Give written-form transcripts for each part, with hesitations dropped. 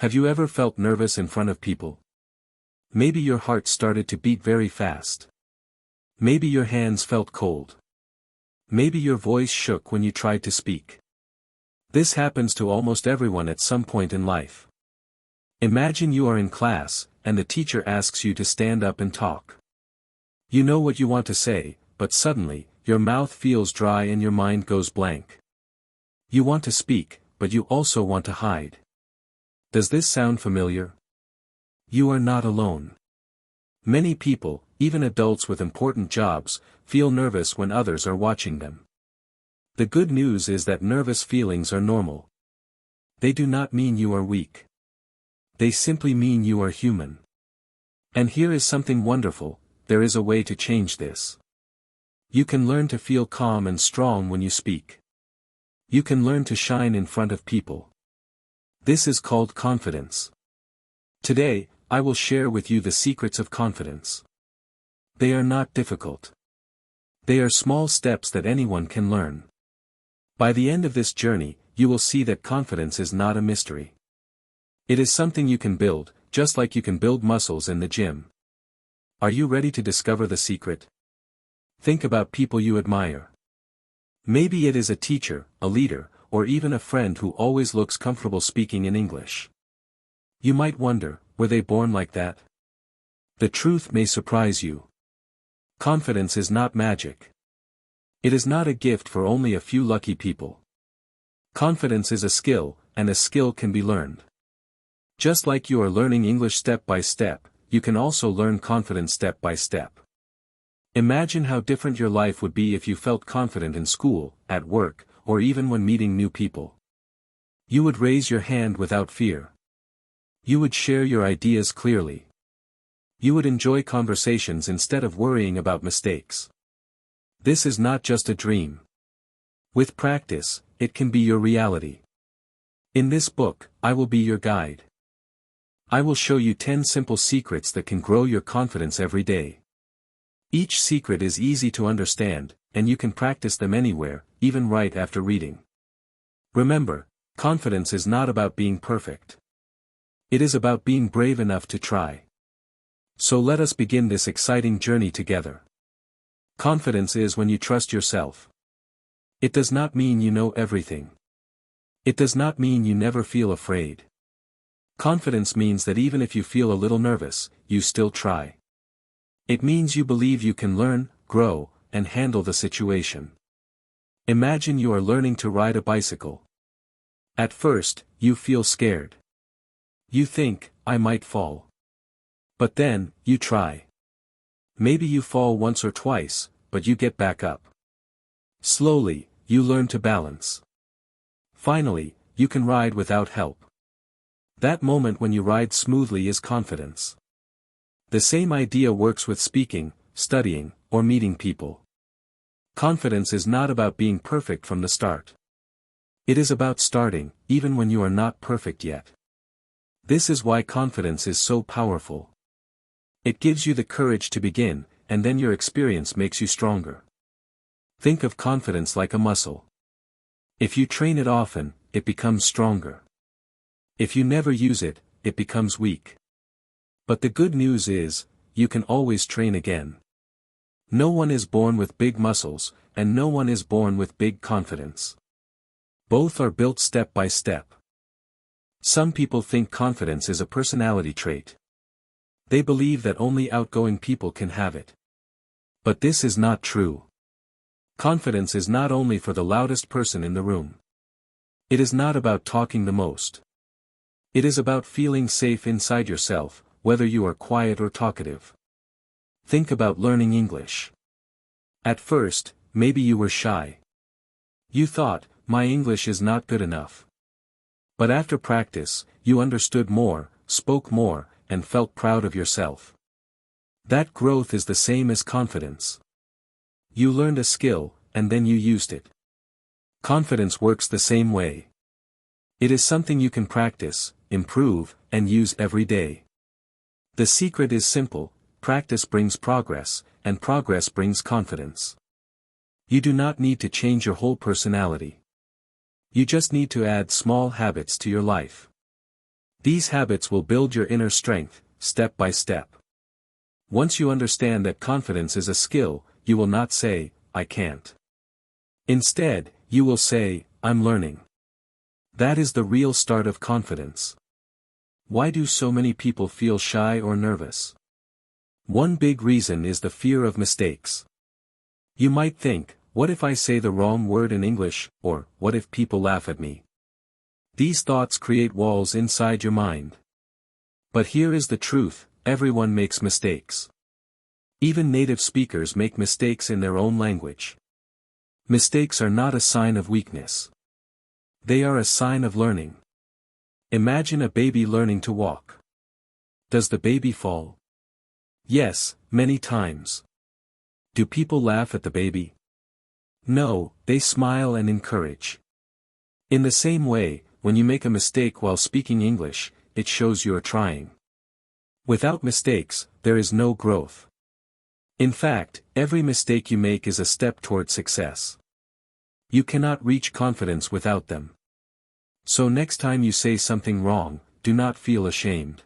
Have you ever felt nervous in front of people? Maybe your heart started to beat very fast. Maybe your hands felt cold. Maybe your voice shook when you tried to speak. This happens to almost everyone at some point in life. Imagine you are in class, and the teacher asks you to stand up and talk. You know what you want to say, but suddenly, your mouth feels dry and your mind goes blank. You want to speak, but you also want to hide. Does this sound familiar? You are not alone. Many people, even adults with important jobs, feel nervous when others are watching them. The good news is that nervous feelings are normal. They do not mean you are weak. They simply mean you are human. And here is something wonderful, there is a way to change this. You can learn to feel calm and strong when you speak. You can learn to shine in front of people. This is called confidence. Today, I will share with you the secrets of confidence. They are not difficult. They are small steps that anyone can learn. By the end of this journey, you will see that confidence is not a mystery. It is something you can build, just like you can build muscles in the gym. Are you ready to discover the secret? Think about people you admire. Maybe it is a teacher, a leader, or even a friend who always looks comfortable speaking in English. You might wonder, were they born like that? The truth may surprise you. Confidence is not magic. It is not a gift for only a few lucky people. Confidence is a skill, and a skill can be learned. Just like you are learning English step by step, you can also learn confidence step by step. Imagine how different your life would be if you felt confident in school, at work, or even when meeting new people. You would raise your hand without fear. You would share your ideas clearly. You would enjoy conversations instead of worrying about mistakes. This is not just a dream. With practice, it can be your reality. In this book, I will be your guide. I will show you 10 simple secrets that can grow your confidence every day. Each secret is easy to understand, and you can practice them anywhere, even right after reading. Remember, confidence is not about being perfect. It is about being brave enough to try. So let us begin this exciting journey together. Confidence is when you trust yourself. It does not mean you know everything. It does not mean you never feel afraid. Confidence means that even if you feel a little nervous, you still try. It means you believe you can learn, grow, and handle the situation. Imagine you are learning to ride a bicycle. At first, you feel scared. You think, I might fall. But then, you try. Maybe you fall once or twice, but you get back up. Slowly, you learn to balance. Finally, you can ride without help. That moment when you ride smoothly is confidence. The same idea works with speaking, studying, or meeting people. Confidence is not about being perfect from the start. It is about starting, even when you are not perfect yet. This is why confidence is so powerful. It gives you the courage to begin, and then your experience makes you stronger. Think of confidence like a muscle. If you train it often, it becomes stronger. If you never use it, it becomes weak. But the good news is, you can always train again. No one is born with big muscles, and no one is born with big confidence. Both are built step by step. Some people think confidence is a personality trait. They believe that only outgoing people can have it. But this is not true. Confidence is not only for the loudest person in the room. It is not about talking the most. It is about feeling safe inside yourself, whether you are quiet or talkative. Think about learning English. At first, maybe you were shy. You thought, my English is not good enough. But after practice, you understood more, spoke more, and felt proud of yourself. That growth is the same as confidence. You learned a skill, and then you used it. Confidence works the same way. It is something you can practice, improve, and use every day. The secret is simple: practice brings progress, and progress brings confidence. You do not need to change your whole personality. You just need to add small habits to your life. These habits will build your inner strength, step by step. Once you understand that confidence is a skill, you will not say, "I can't." Instead, you will say, "I'm learning." That is the real start of confidence. Why do so many people feel shy or nervous? One big reason is the fear of mistakes. You might think, what if I say the wrong word in English, or what if people laugh at me? These thoughts create walls inside your mind. But here is the truth, everyone makes mistakes. Even native speakers make mistakes in their own language. Mistakes are not a sign of weakness. They are a sign of learning. Imagine a baby learning to walk. Does the baby fall? Yes, many times. Do people laugh at the baby? No, they smile and encourage. In the same way, when you make a mistake while speaking English, it shows you are trying. Without mistakes, there is no growth. In fact, every mistake you make is a step toward success. You cannot reach confidence without them. So next time you say something wrong, do not feel ashamed.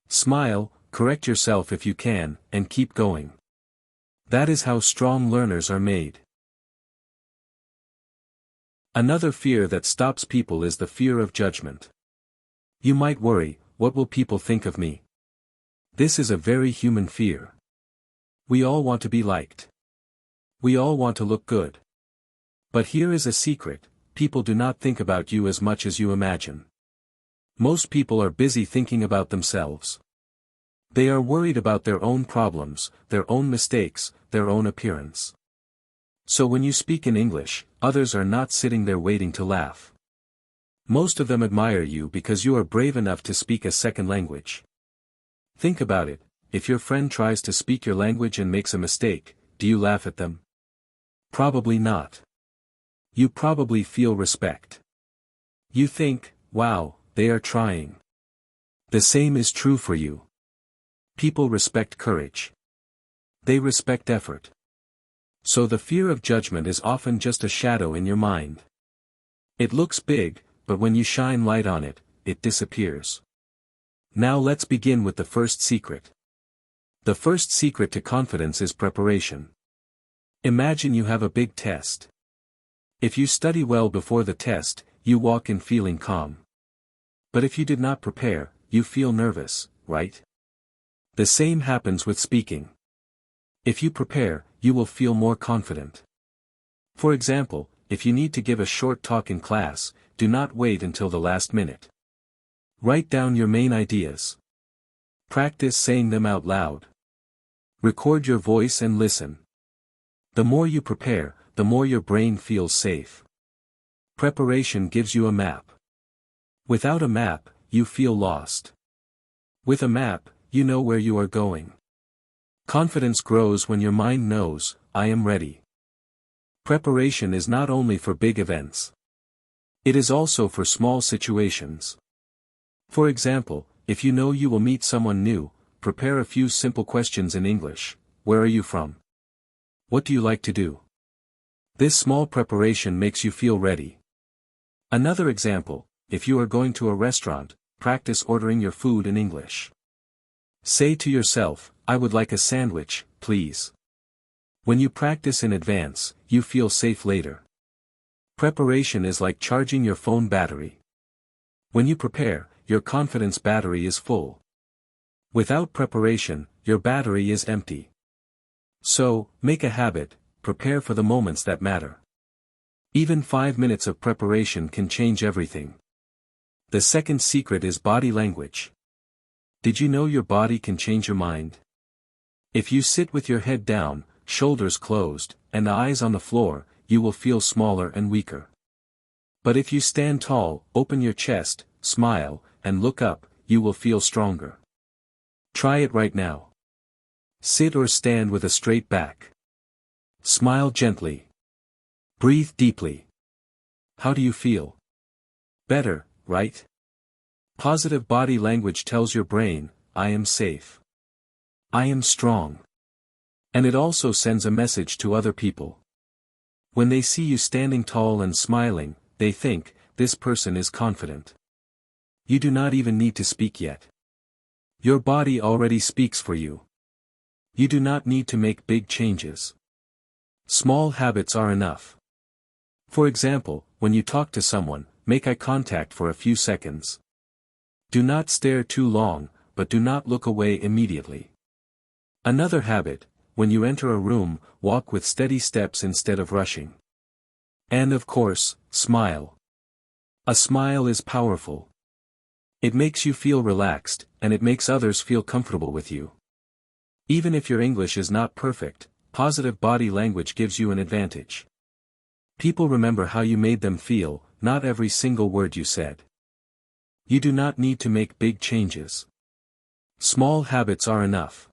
Smile, correct yourself if you can, and keep going. That is how strong learners are made. Another fear that stops people is the fear of judgment. You might worry, what will people think of me? This is a very human fear. We all want to be liked. We all want to look good. But here is a secret, people do not think about you as much as you imagine. Most people are busy thinking about themselves. They are worried about their own problems, their own mistakes, their own appearance. So when you speak in English, others are not sitting there waiting to laugh. Most of them admire you because you are brave enough to speak a second language. Think about it, if your friend tries to speak your language and makes a mistake, do you laugh at them? Probably not. You probably feel respect. You think, wow, they are trying. The same is true for you. People respect courage. They respect effort. So the fear of judgment is often just a shadow in your mind. It looks big, but when you shine light on it, it disappears. Now let's begin with the first secret. The first secret to confidence is preparation. Imagine you have a big test. If you study well before the test, you walk in feeling calm. But if you did not prepare, you feel nervous, right? The same happens with speaking. If you prepare, you will feel more confident. For example, if you need to give a short talk in class, do not wait until the last minute. Write down your main ideas. Practice saying them out loud. Record your voice and listen. The more you prepare, the more your brain feels safe. Preparation gives you a map. Without a map, you feel lost. With a map, you know where you are going. Confidence grows when your mind knows, I am ready. Preparation is not only for big events. It is also for small situations. For example, if you know you will meet someone new, prepare a few simple questions in English. Where are you from? What do you like to do? This small preparation makes you feel ready. Another example, if you are going to a restaurant, practice ordering your food in English. Say to yourself, I would like a sandwich, please. When you practice in advance, you feel safe later. Preparation is like charging your phone battery. When you prepare, your confidence battery is full. Without preparation, your battery is empty. So, make a habit, prepare for the moments that matter. Even 5 minutes of preparation can change everything. The second secret is body language. Did you know your body can change your mind? If you sit with your head down, shoulders closed, and eyes on the floor, you will feel smaller and weaker. But if you stand tall, open your chest, smile, and look up, you will feel stronger. Try it right now. Sit or stand with a straight back. Smile gently. Breathe deeply. How do you feel? Better, right? Positive body language tells your brain, I am safe. I am strong. And it also sends a message to other people. When they see you standing tall and smiling, they think, this person is confident. You do not even need to speak yet. Your body already speaks for you. You do not need to make big changes. Small habits are enough. For example, when you talk to someone, make eye contact for a few seconds. Do not stare too long, but do not look away immediately. Another habit, when you enter a room, walk with steady steps instead of rushing. And of course, smile. A smile is powerful. It makes you feel relaxed, and it makes others feel comfortable with you. Even if your English is not perfect, positive body language gives you an advantage. People remember how you made them feel, not every single word you said. You do not need to make big changes. Small habits are enough.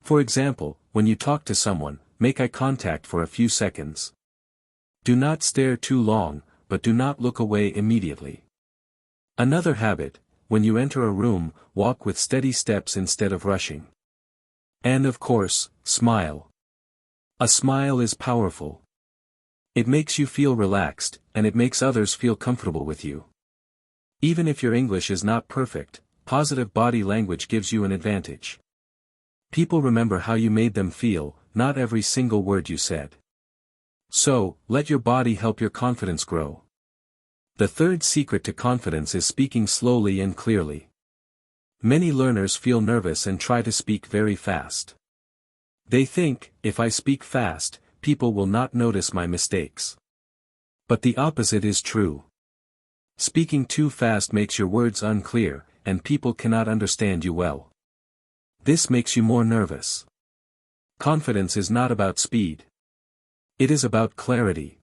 For example, when you talk to someone, make eye contact for a few seconds. Do not stare too long, but do not look away immediately. Another habit, when you enter a room, walk with steady steps instead of rushing. And of course, smile. A smile is powerful. It makes you feel relaxed, and it makes others feel comfortable with you. Even if your English is not perfect, positive body language gives you an advantage. People remember how you made them feel, not every single word you said. So, let your body help your confidence grow. The third secret to confidence is speaking slowly and clearly. Many learners feel nervous and try to speak very fast. They think, if I speak fast, people will not notice my mistakes. But the opposite is true. Speaking too fast makes your words unclear, and people cannot understand you well. This makes you more nervous. Confidence is not about speed. It is about clarity.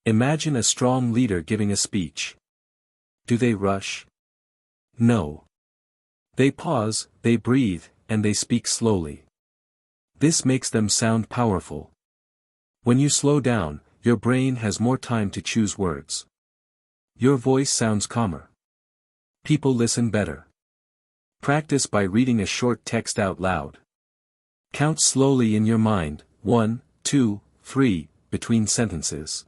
Imagine a strong leader giving a speech. Do they rush? No. They pause, they breathe, and they speak slowly. This makes them sound powerful. When you slow down, your brain has more time to choose words. Your voice sounds calmer. People listen better. Practice by reading a short text out loud. Count slowly in your mind, 1, 2, 3, between sentences.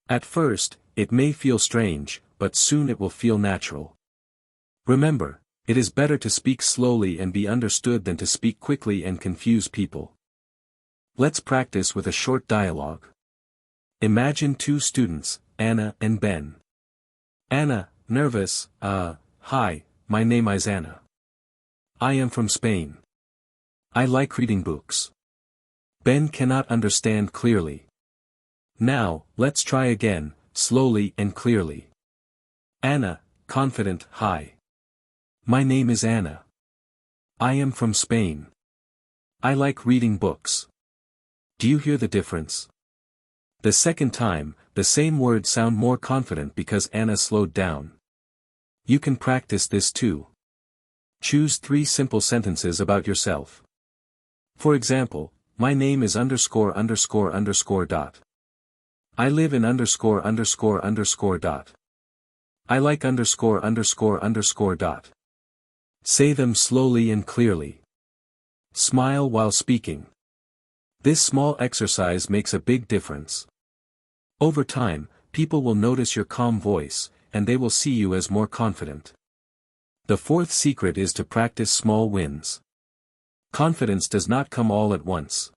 At first, it may feel strange, but soon it will feel natural. Remember, it is better to speak slowly and be understood than to speak quickly and confuse people. Let's practice with a short dialogue. Imagine two students, Anna and Ben. Anna, nervous, hi, my name is Anna. I am from Spain. I like reading books. Ben cannot understand clearly. Now, let's try again, slowly and clearly. Anna, confident, hi. My name is Anna. I am from Spain. I like reading books. Do you hear the difference? The second time, the same words sound more confident because Anna slowed down. You can practice this too. Choose 3 simple sentences about yourself. For example, my name is ____ dot. I live in ____ dot. I like ____ dot. Say them slowly and clearly. Smile while speaking. This small exercise makes a big difference. Over time, people will notice your calm voice, and they will see you as more confident. The fourth secret is to practice small wins. Confidence does not come all at once.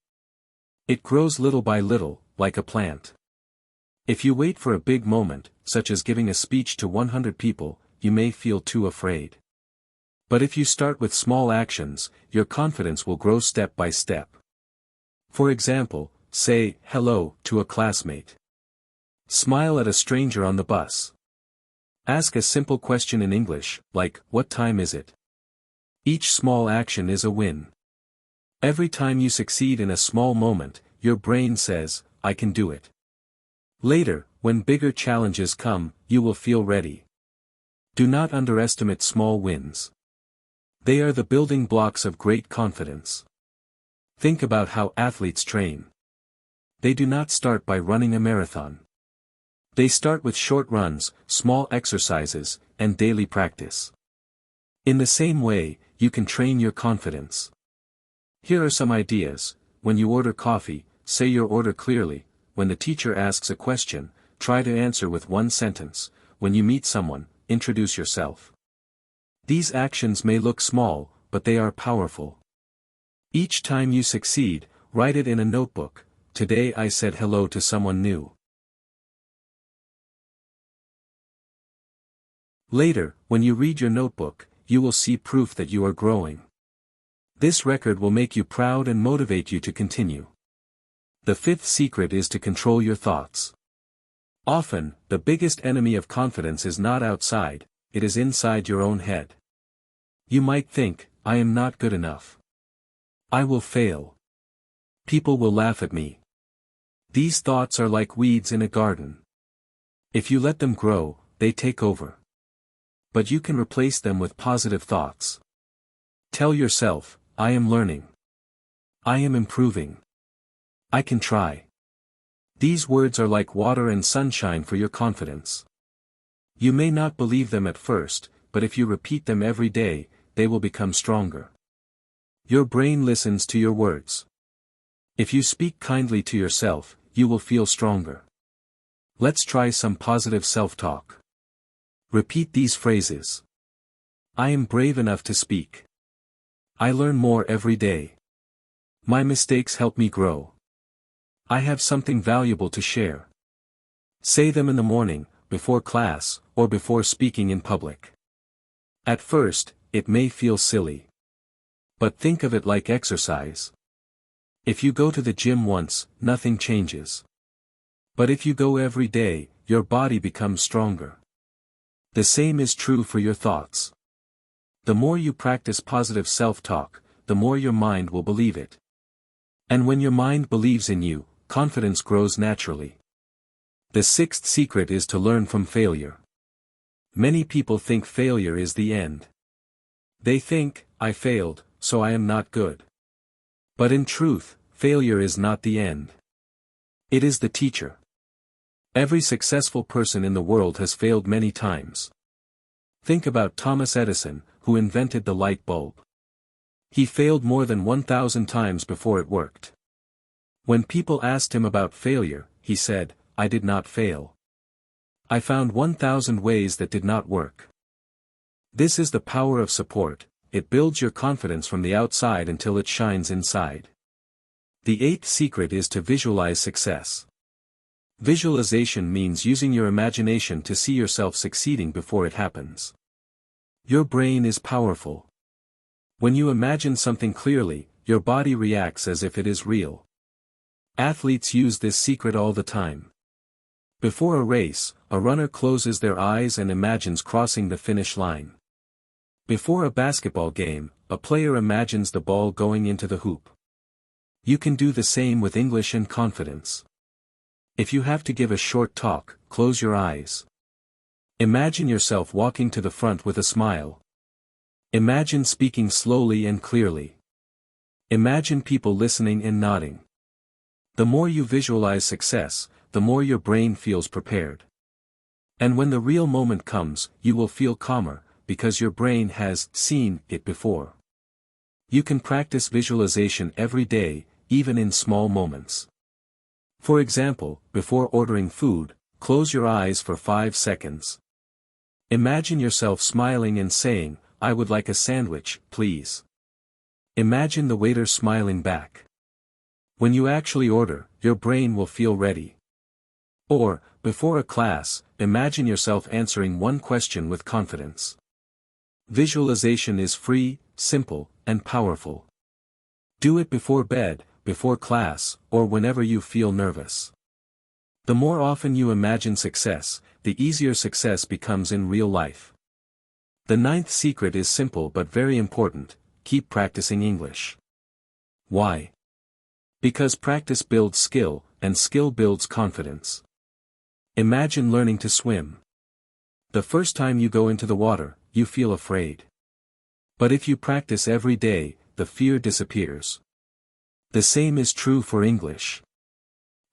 It grows little by little, like a plant. If you wait for a big moment, such as giving a speech to 100 people, you may feel too afraid. But if you start with small actions, your confidence will grow step by step. For example, say hello to a classmate. Smile at a stranger on the bus. Ask a simple question in English, like, what time is it? Each small action is a win. Every time you succeed in a small moment, your brain says, I can do it. Later, when bigger challenges come, you will feel ready. Do not underestimate small wins. They are the building blocks of great confidence. Think about how athletes train. They do not start by running a marathon. They start with short runs, small exercises, and daily practice. In the same way, you can train your confidence. Here are some ideas. When you order coffee, say your order clearly. When the teacher asks a question, try to answer with one sentence. When you meet someone, introduce yourself. These actions may look small, but they are powerful. Each time you succeed, write it in a notebook. Today I said hello to someone new. Later, when you read your notebook, you will see proof that you are growing. This record will make you proud and motivate you to continue. The fifth secret is to control your thoughts. Often, the biggest enemy of confidence is not outside, it is inside your own head. You might think, I am not good enough. I will fail. People will laugh at me. These thoughts are like weeds in a garden. If you let them grow, they take over. But you can replace them with positive thoughts. Tell yourself, I am learning. I am improving. I can try. These words are like water and sunshine for your confidence. You may not believe them at first, but if you repeat them every day, they will become stronger. Your brain listens to your words. If you speak kindly to yourself, you will feel stronger. Let's try some positive self-talk. Repeat these phrases. I am brave enough to speak. I learn more every day. My mistakes help me grow. I have something valuable to share. Say them in the morning, before class, or before speaking in public. At first, it may feel silly. But think of it like exercise. If you go to the gym once, nothing changes. But if you go every day, your body becomes stronger. The same is true for your thoughts. The more you practice positive self-talk, the more your mind will believe it. And when your mind believes in you, confidence grows naturally. The sixth secret is to learn from failure. Many people think failure is the end. They think, I failed, so I am not good. But in truth, failure is not the end. It is the teacher. Every successful person in the world has failed many times. Think about Thomas Edison, who invented the light bulb. He failed more than 1,000 times before it worked. When people asked him about failure, he said, I did not fail. I found 1,000 ways that did not work. This is the power of support. It builds your confidence from the outside until it shines inside. The eighth secret is to visualize success. Visualization means using your imagination to see yourself succeeding before it happens. Your brain is powerful. When you imagine something clearly, your body reacts as if it is real. Athletes use this secret all the time. Before a race, a runner closes their eyes and imagines crossing the finish line. Before a basketball game, a player imagines the ball going into the hoop. You can do the same with English and confidence. If you have to give a short talk, close your eyes. Imagine yourself walking to the front with a smile. Imagine speaking slowly and clearly. Imagine people listening and nodding. The more you visualize success, the more your brain feels prepared. And when the real moment comes, you will feel calmer, because your brain has seen it before. You can practice visualization every day, even in small moments. For example, before ordering food, close your eyes for 5 seconds. Imagine yourself smiling and saying, I would like a sandwich, please. Imagine the waiter smiling back. When you actually order, your brain will feel ready. Or, before a class, imagine yourself answering one question with confidence. Visualization is free, simple, and powerful. Do it before bed, before class, or whenever you feel nervous. The more often you imagine success, the easier success becomes in real life. The ninth secret is simple but very important: keep practicing English. Why? Because practice builds skill, and skill builds confidence. Imagine learning to swim. The first time you go into the water, you feel afraid. But if you practice every day, the fear disappears. The same is true for English.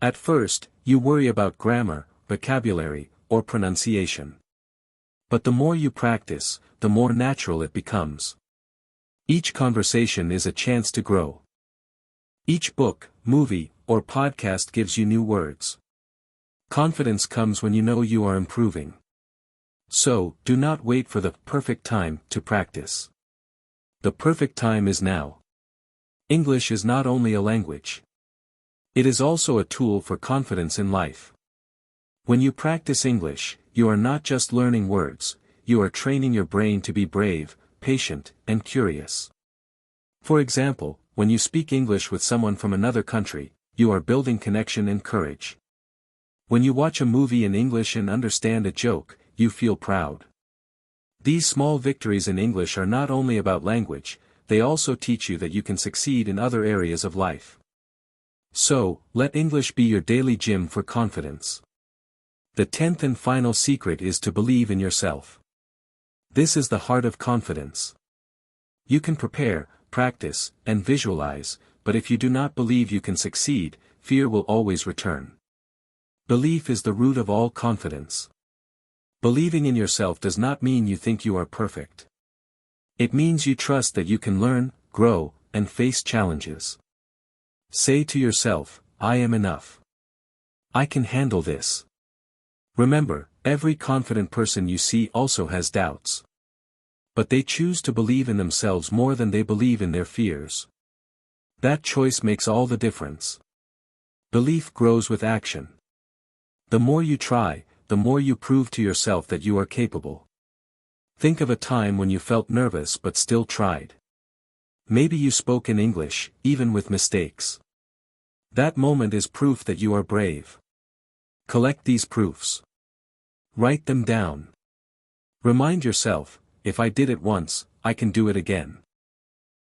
At first, you worry about grammar, vocabulary, or pronunciation. But the more you practice, the more natural it becomes. Each conversation is a chance to grow. Each book, movie, or podcast gives you new words. Confidence comes when you know you are improving. So, do not wait for the perfect time to practice. The perfect time is now. English is not only a language. It is also a tool for confidence in life. When you practice English, you are not just learning words, you are training your brain to be brave, patient, and curious. For example, when you speak English with someone from another country, you are building connection and courage. When you watch a movie in English and understand a joke, you feel proud. These small victories in English are not only about language, they also teach you that you can succeed in other areas of life. So, let English be your daily gym for confidence. The 10th and final secret is to believe in yourself. This is the heart of confidence. You can prepare, practice, and visualize, but if you do not believe you can succeed, fear will always return. Belief is the root of all confidence. Believing in yourself does not mean you think you are perfect. It means you trust that you can learn, grow, and face challenges. Say to yourself, I am enough. I can handle this. Remember, every confident person you see also has doubts. But they choose to believe in themselves more than they believe in their fears. That choice makes all the difference. Belief grows with action. The more you try, the more you prove to yourself that you are capable. Think of a time when you felt nervous but still tried. Maybe you spoke in English, even with mistakes. That moment is proof that you are brave. Collect these proofs. Write them down. Remind yourself, if I did it once, I can do it again.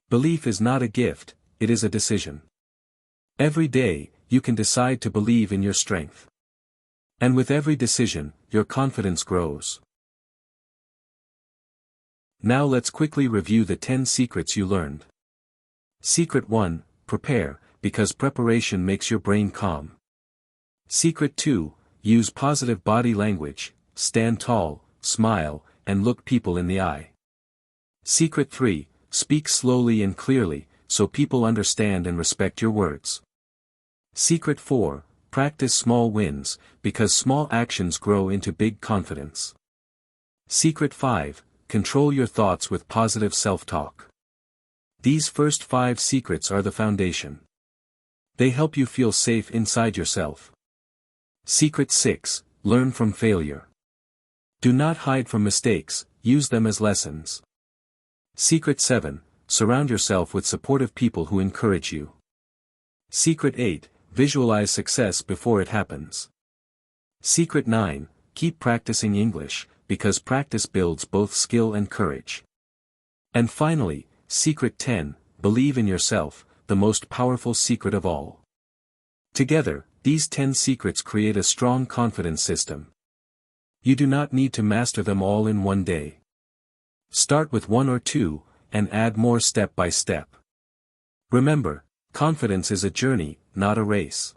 Belief is not a gift, it is a decision. Every day, you can decide to believe in your strength. And with every decision, your confidence grows. Now let's quickly review the 10 secrets you learned. Secret 1, prepare, because preparation makes your brain calm. Secret 2, use positive body language, stand tall, smile, and look people in the eye. Secret 3, speak slowly and clearly, so people understand and respect your words. Secret 4, practice small wins, because small actions grow into big confidence. Secret 5, control your thoughts with positive self-talk. These first 5 secrets are the foundation. They help you feel safe inside yourself. Secret 6, learn from failure. Do not hide from mistakes, use them as lessons. Secret 7, surround yourself with supportive people who encourage you. Secret 8, visualize success before it happens. Secret 9, keep practicing English, because practice builds both skill and courage. And finally, Secret 10, believe in yourself, the most powerful secret of all. Together, these 10 secrets create a strong confidence system. You do not need to master them all in one day. Start with 1 or 2, and add more step by step. Remember, confidence is a journey, not a race.